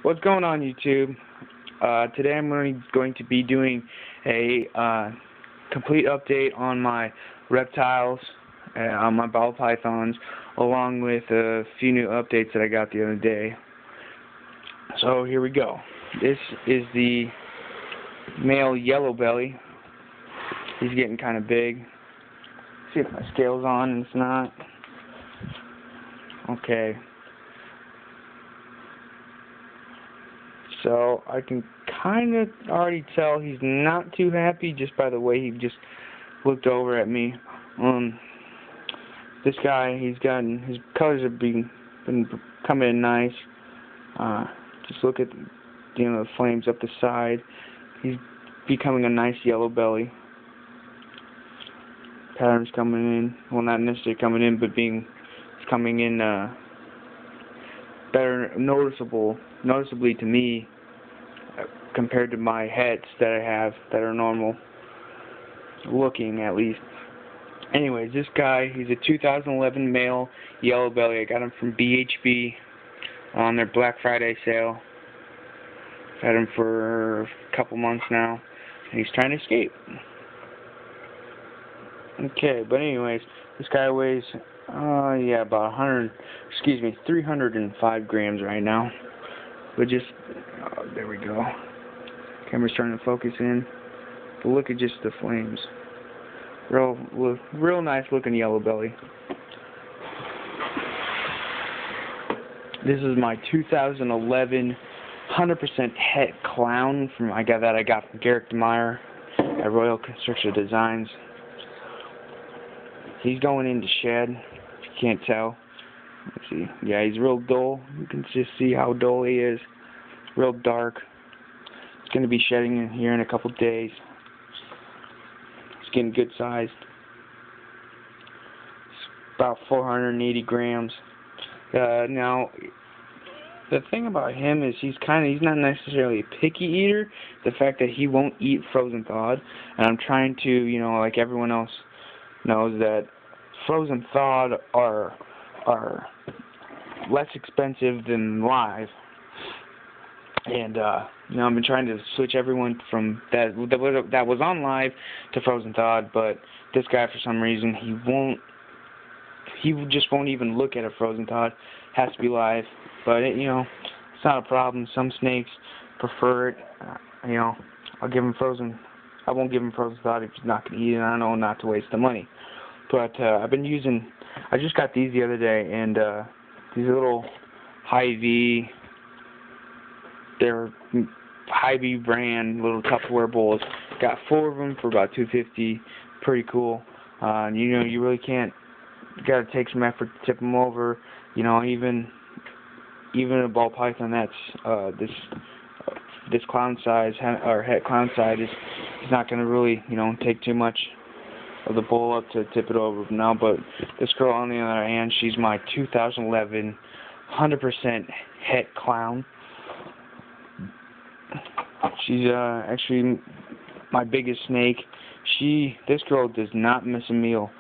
What's going on, YouTube? Today I'm going to be doing a complete update on my reptiles, on my ball pythons, along with a few new updates that I got the other day. So here we go. This is the male yellow belly. He's getting kind of big. See if my scale's on and it's not. Okay. So I can kind of already tell he's not too happy just by the way he just looked over at me. This guy, his colors have been coming in nice. Just look at the flames up the side. He's becoming a nice yellow belly. Patterns coming in. Well, not necessarily coming in, but it's coming in better noticeably to me compared to my heads that I have that are normal looking, at least. Anyways, this guy, he's a 2011 male yellow belly. I got him from BHB on their Black Friday sale. Had him for a couple months now, and he's trying to escape. Okay, but anyways, this guy weighs about 305 grams right now. But just, there we go. Camera's trying to focus in. But look at just the flames. Real nice looking yellow belly. This is my 2011 100% het clown I got from Garrick DeMeyer at Royal Constrictor Designs. He's going into shed, if you can't tell. Let's see. Yeah, he's real dull. You can just see how dull he is. Real dark. He's going to be shedding in here in a couple days. He's getting good sized. It's about 480 grams. Now, the thing about him is he's not necessarily a picky eater. The fact that he won't eat frozen thawed, and I'm trying to, like everyone else knows, that frozen thawed are less expensive than live. And I've been trying to switch everyone from that was on live to frozen thawed, but this guy, for some reason, he just won't even look at a frozen thawed. Has to be live. But it's not a problem. Some snakes prefer it. I'll give him frozen. I won't give him frozen thawed if he's not going to eat it. I know not to waste the money. But I just got these the other day, and these little Hy-Vee, they're Hy-Vee brand little Tupperware bowls. Got 4 of them for about $2.50. Pretty cool. You really can't. You got to take some effort to tip them over. Even a ball python that's this clown size or het clown size is not going to really take too much of the bowl up to tip it over now. But this girl, on the other hand, she's my 2011 100% het clown. She's actually my biggest snake. This girl does not miss a meal.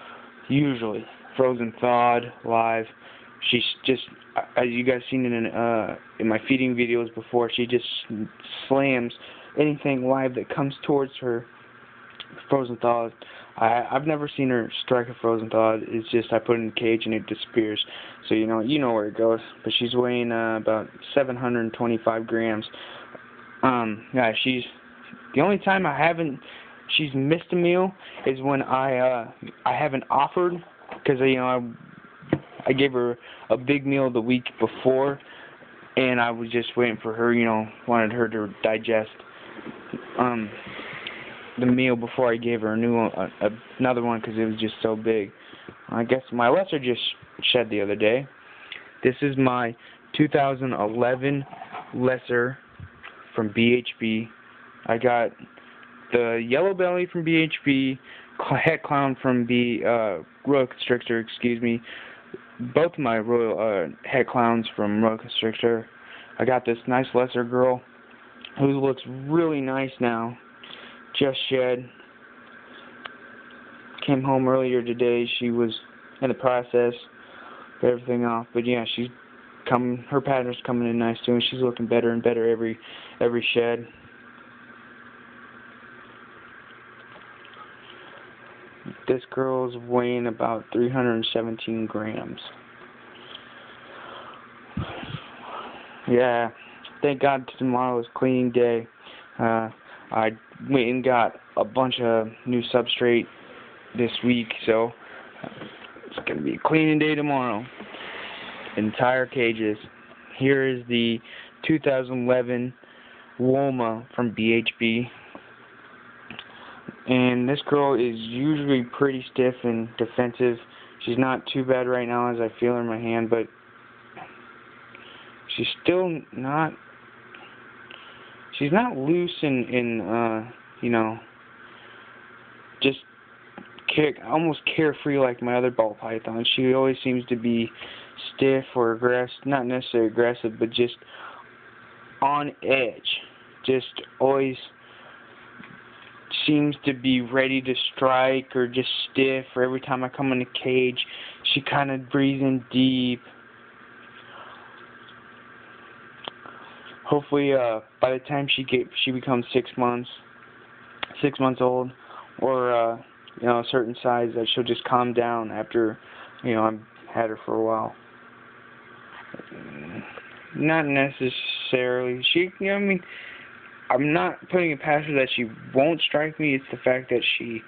Usually, frozen thawed, live. She's just, as you guys seen in my feeding videos before, she just slams anything live that comes towards her. Frozen thawed. I've never seen her strike a frozen thawed. It's just I put it in a cage and it disappears. So you know where it goes. But she's weighing about 725 grams. Yeah, she's the only time she's missed a meal is when I haven't offered, because I gave her a big meal the week before, and I was just waiting for her, wanted her to digest the meal before I gave her another one, because it was just so big. I guess my lesser just shed the other day. This is my 2011 lesser from BHB. I got the yellow belly from BHB, het clown from Royal Constrictor, excuse me. Both of my het clowns from Royal Constrictor. I got this nice lesser girl who looks really nice now. Just shed. Came home earlier today. She was in the process of everything off. But yeah, she's Her pattern's coming in nice too, and she's looking better and better every shed. This girl's weighing about 317 grams. Yeah, thank God tomorrow is cleaning day. I went and got a bunch of new substrate this week, so it's going to be cleaning day tomorrow. Entire cages. Here is the 2011 Woma from BHB. And this girl is usually pretty stiff and defensive. She's not too bad right now as I feel her in my hand, but she's still not, she's not loose and you know, just almost carefree like my other ball pythons. She always seems to be stiff or aggressive, not necessarily aggressive, but just on edge. Just always seems to be ready to strike or just stiff, or every time I come in the cage she kind of breathes in deep. Hopefully by the time she becomes 6 months old, or you know, a certain size, that she'll just calm down after, you know, I've had her for a while. Not necessarily. She, you know, I mean, I'm not putting it past her that she won't strike me. It's the fact that she's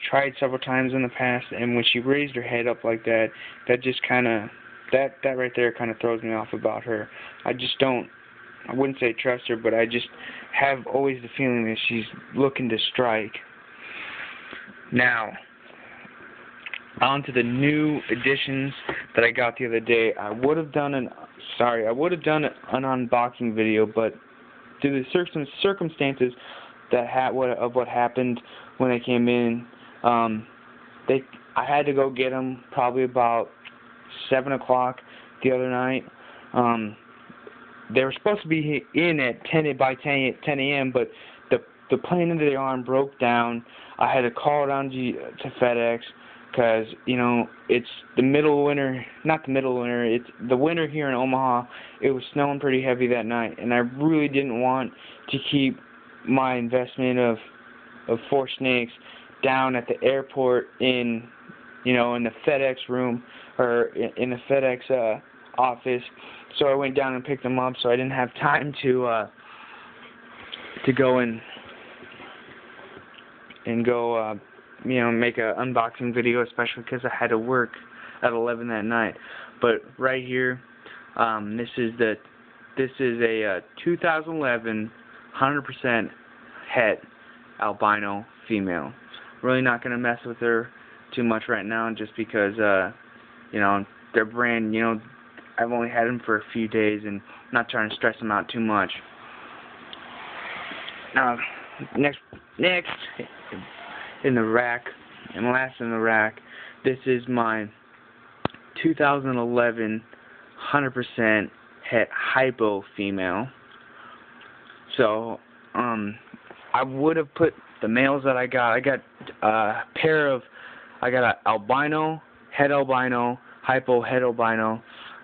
tried several times in the past, and when she raised her head up like that, that just kind of, that right there kind of throws me off about her. I just don't, I wouldn't say trust her, but I just have always the feeling that she's looking to strike. Now, on to the new additions that I got the other day. I would have done an unboxing video, but due to the circumstances of what happened when they came in, I had to go get them probably about 7 o'clock the other night. They were supposed to be in at 10 a.m., but the plane under the arm broke down. I had to call down to FedEx because, you know, it's the middle of winter, not the middle of winter, it's the winter here in Omaha. It was snowing pretty heavy that night, and I really didn't want to keep my investment of 4 snakes down at the airport in, you know, in the FedEx room, or in the FedEx office. So I went down and picked them up, so I didn't have time to go you know, make an unboxing video, especially because I had to work at 11 that night. But right here, this is a 2011 100% het albino female. Really not gonna mess with her too much right now, just because you know, they're brand, you know, I've only had them for a few days and not trying to stress them out too much. Now, next in the rack, and last in the rack, this is my 2011 100% het hypo female. So, I would have put the males that I got a pair of, I got an albino, het albino, hypo, het albino,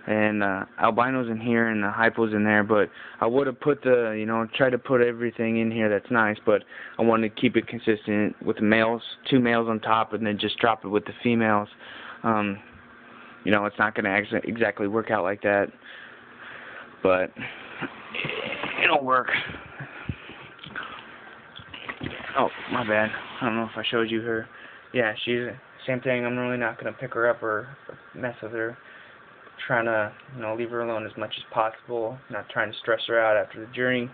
and albino's in here and the hypo's in there, but I would have put the, you know, try to put everything in here that's nice, but I wanted to keep it consistent with the males, 2 males on top, and then just drop it with the females. You know, it's not going to exactly work out like that, but it'll work. Oh, my bad. I don't know if I showed you her. Yeah, she's same thing. I'm really not going to pick her up or mess with her. Trying to, you know, leave her alone as much as possible, not trying to stress her out after the journey.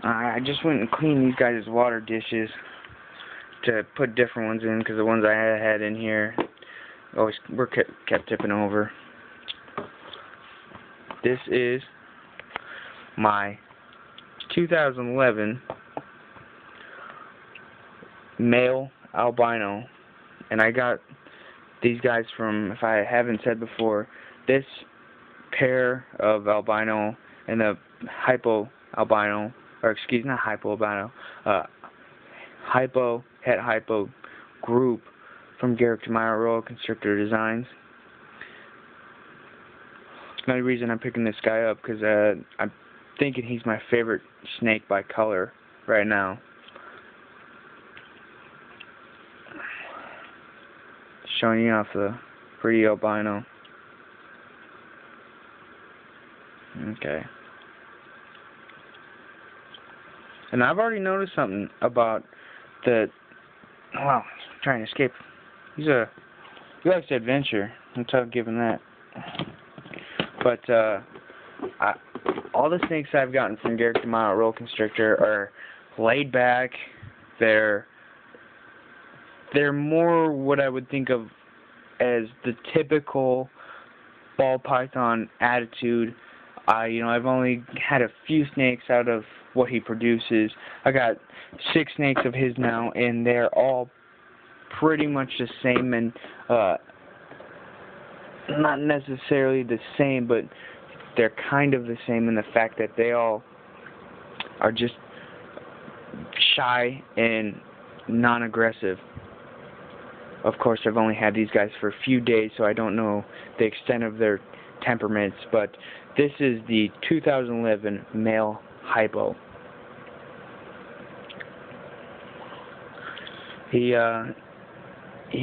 I just went and cleaned these guys' water dishes to put different ones in, because the ones I had in here always kept tipping over. This is my 2011 male albino. And I got these guys from, if I haven't said before, this pair of albino and the hypo albino, or excuse me, not hypo albino, hypo, het hypo group from Reptile Constrictor Designs. The only reason I'm picking this guy up because I'm thinking he's my favorite snake by color right now. Showing you off the pretty albino. Okay. And I've already noticed something about the... Wow, trying to escape. He likes to adventure. I'll give him that. But all the snakes I've gotten from Reptile Constrictor are laid back. They're more what I would think of as the typical ball python attitude. I've only had a few snakes out of what he produces. I got 6 snakes of his now, and they're all pretty much the same, and not necessarily the same, but they're kind of the same in the fact that they all are just shy and non-aggressive. Of course, I've only had these guys for a few days, so I don't know the extent of their temperaments, but this is the 2011 male hypo. He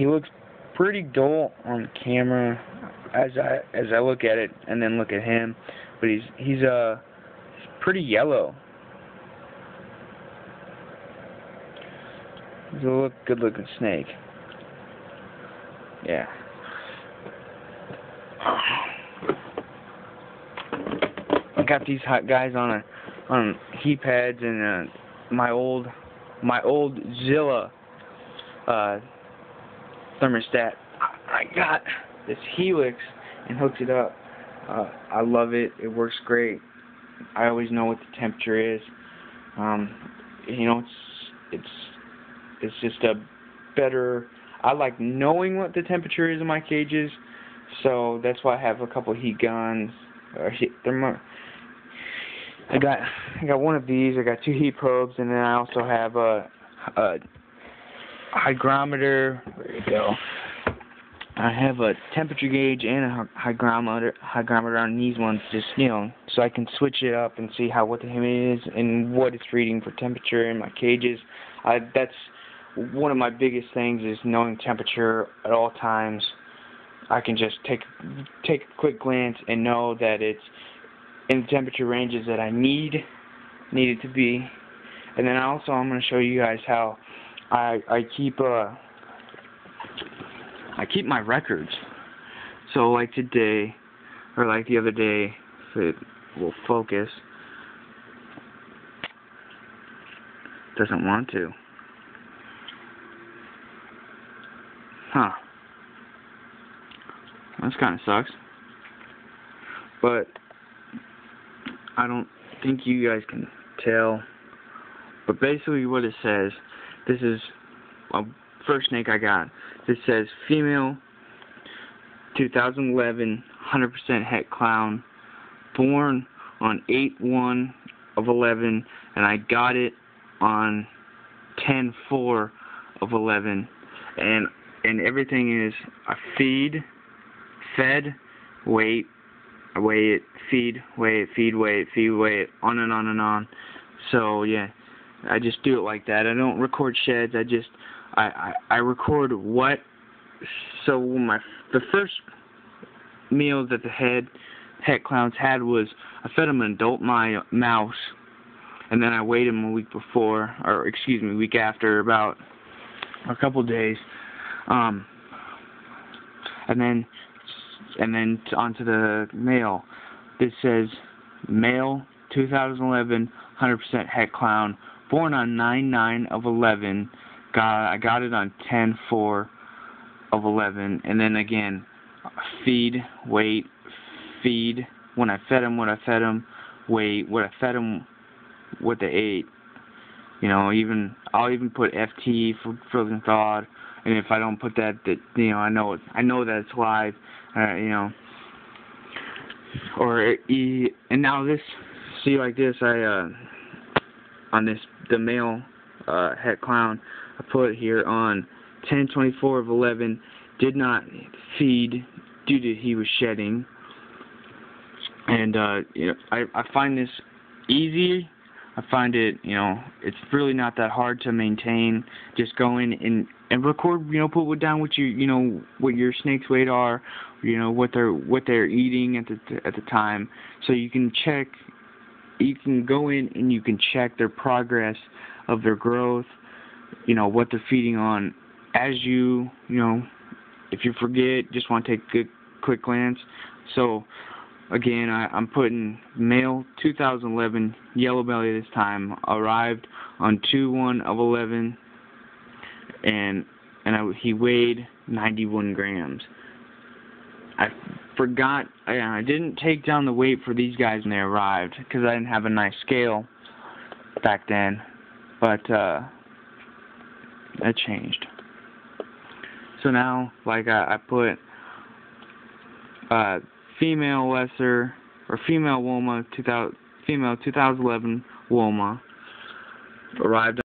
looks pretty dull on camera as I look at it and then look at him, but he's pretty yellow. He's a good looking snake. Yeah. I got these hot guys on heat pads and my old Zilla thermostat. I got this Helix and hooked it up. I love it. It works great. I always know what the temperature is. It's just a better. I like knowing what the temperature is in my cages, so that's why I have a couple heat guns. I got one of these. I got 2 heat probes, and then I also have a hygrometer. There you go. I have a temperature gauge and a hygrometer on these ones, just so I can switch it up and see what the humidity is and what it's reading for temperature in my cages. That's one of my biggest things, is knowing temperature at all times. I can just take a quick glance and know that it's in the temperature ranges that I need it to be. And then I'm going to show you guys how I keep my records. So like today, or like the other day, if it will focus, doesn't want to. Huh. This kind of sucks. But I don't think you guys can tell. But basically what it says, this is a first snake I got. This says female, 2011, 100% het clown, born on 8/1 of 11, and I got it on 10/4 of 11, and everything is I fed, wait, I weigh it, feed, weigh it, feed, weigh it, feed, weigh it, on and on and on. So yeah, I just do it like that. I don't record sheds. I record what. So the first meal that the het clowns had was I fed them an adult mouse, and then I weighed him a week after, about a couple days, and then onto the male. This says male, 2011, 100% het clown, born on 9/9 of 11. I got it on 10/4 of 11, and then again, feed, weight, feed. When I fed them, what I fed them, weight, what I fed them, what they ate. I'll even put FT for frozen thawed, and if I don't put that, I know that it's live, and now this, see, like this, on the male het clown, I put here on 10/24 of 11 did not feed due to he was shedding. And I find this easy. I find it, it's really not that hard to maintain. Just go in and record, put down what what your snake's weight are, what they're eating at the time, so you can check. You can go in and you can check their progress of their growth, what they're feeding on. As if you forget, just want to take a quick glance. So, again, I'm putting male 2011 yellow belly this time. Arrived on 2/1 of 11, and he weighed 91 grams. I forgot, I didn't take down the weight for these guys when they arrived because I didn't have a nice scale back then, but that changed. So now, like I put female lesser or female Woma female 2011 Woma arrived